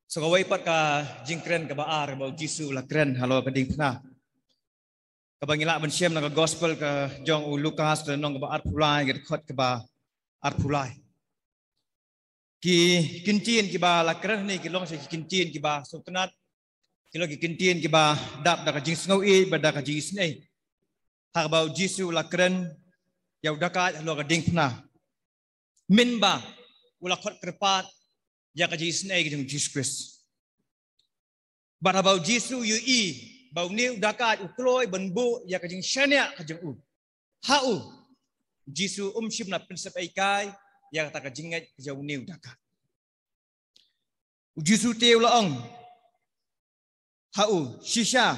Sokawai pat ka jingkren ka baar ba Jisu la kren halo ka ding pna. Ka bangila ban siem na ka gospel ka jong u Lukas ka nong ka baar pulai ka khot ka ba ar pulai. Ki kincin ki ba la kren ni ki long se kincin ki ba suknat ki lo ki kincin ki ba dap da ka jing snau e ba da ka jing snai. Ha ba Jisu la kren yau da ka halo ka ding pna. Min ba ula khot krepat ya ka Jesus na igi Jesus Christ. But about Jesus you bau ni dakat ukloi benbu ya ka jing shania ka jing u. Hau Jesus ship na prinsip aikai ya ka ka jingat ka jau ni dakat. Jesus teu la ong. Hau shisha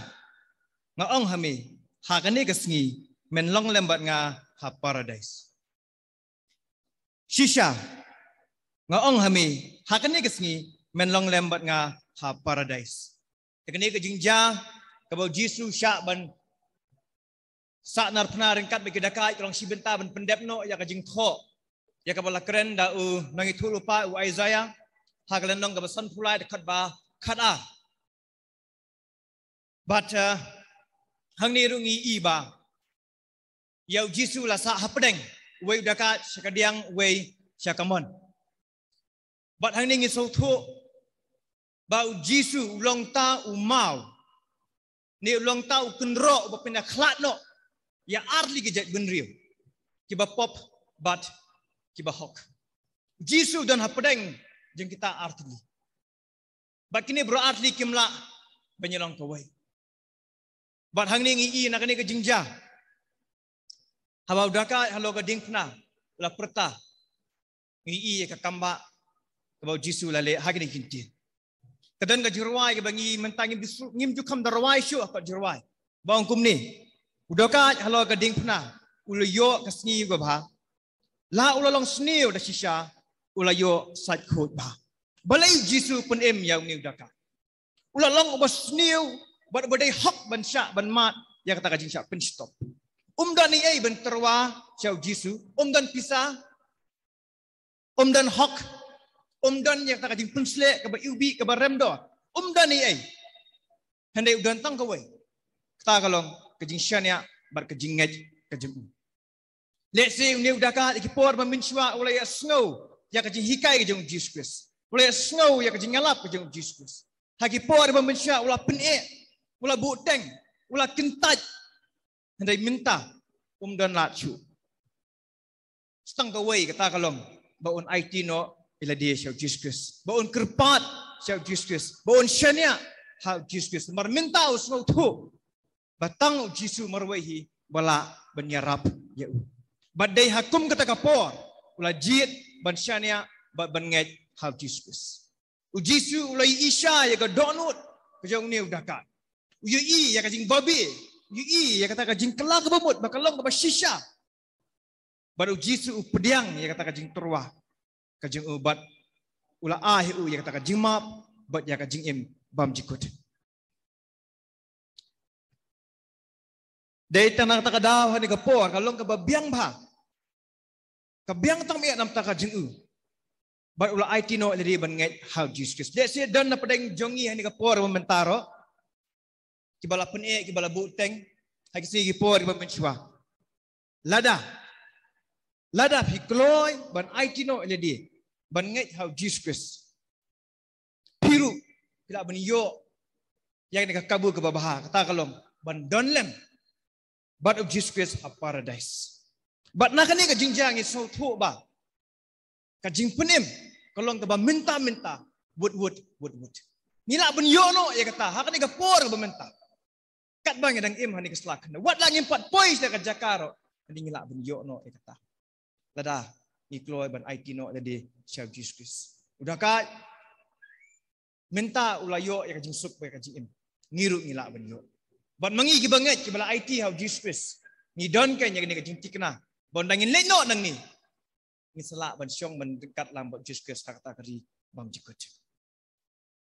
nga ong hami ha ka ni ka sngi men long lembat nga ha paradise. Shisha nga ong hami hakani kesngi menlong lembat nga ha paradise. Tekani ke jingja kabau Jisu syak ban sak nar pna ringkat be kedakai kolong sibenta ban pendepno ya ka jing tho ya ka bala keren da u nangi thulu pa u Isaiah ha ka lenong ka basan pulai dekat ba khata. But hang ni rungi ba yau Jisu la sa hapdeng we dekat sakadiang we syakamon. But hang ning so tho bau Jisu long ta u mau ni long ta u kenro ba pina khlat no ya arli ge jet benriu ki ba pop but ki ba hok Jisu dan hapdeng jeng kita artli but kini bro artli kimla banyalong kawai but hang ning I nak ni ke jingja habau daka halo ga dingpna la perta I ka kamba kabau Jisu lale hagini kintin. Kadan ka jirwai ka bangi mentangin bisu ngim jukam darwai syu apa jirwai. Bang kum ni. Udoka halo ka ding pna ulayo ka sngi go ba. La ulalong sniu da shisha ulayo sat khot ba. Balai Jisu pun yang ni udaka. Ulalong ba sniu ba badai hak ban sya ban mat ya kata ka jing sya pen stop. Dan ni ai ban terwa syau Jisu dan pisah dan hak dan yang tak kajing pensle ke ba ubi ke ba remdo dan ni ai handai udan tang kawai ta kalong kajing syania bar kajing ngaj kajing let's say ni udaka ikipor ba minshwa ulai snow ya kajing hikai kajing Jesus Christ ulai snow ya kajing ngalap kajing Jesus Christ hakipor ba minshwa ula pene ula buteng ula kentaj handai minta dan lachu stang kawai kata kalong baun IT no ila dia syau Jesus Christ. Baun kerpat syau Jesus Christ. Baun syania hau Jesus Christ. Mar minta usnau tu. Batang Jisu marwaihi bala banyarap yau. Badai hakum kata kapor. Ula jit ban syania ban ngej hau Jesus Christ. Jisu ulai isya ya ka donut kajang ni udakat. Ui ya kajing babi. Ui ya kata kajing kelak bemut bakalong ka shisha. Baru Jisu pediang ya kata kajing terwah. Kajing ubat ula ahi ya kata kajing map bat ya kajing im bam jikut. Dari tanah tak ada hani kapor kalong ka babiang ba. Kabiang tang miat nam tak kajing bat ula IT no lari ban ngai how Jesus. Let's say dan na padang jongi hani kapor mentaro. Kibala pen kibala buteng hagi sigi por ba menchwa. Lada hikloi ban IT no ladi. Ban ngai how Jesus piru tidak ban yo yang nak kabur ke babah kata kalong ban donlem but of Jesus a paradise but nak ni ka jingjang is so thu ba ka jing penim kalong ka ba minta wood nila ban yo no ya kata hak ni ka por ka minta kat bang dang im hani ka slak wat lang impat pois ka jakaro ni nila ban yo no ya kata lada Nikloi ban IT no jadi syau Jesus. Udah kat minta ulayo ya kajing sup ya kajing im. Ngiru ngila ban yo. Ban mangi ki banget ki bala IT how Jesus. Ni don kan ya kajing tikna. Bon dangin leno nang ni. Ni selak ban syong ban dekat lam Jesus kata kari bam jikut.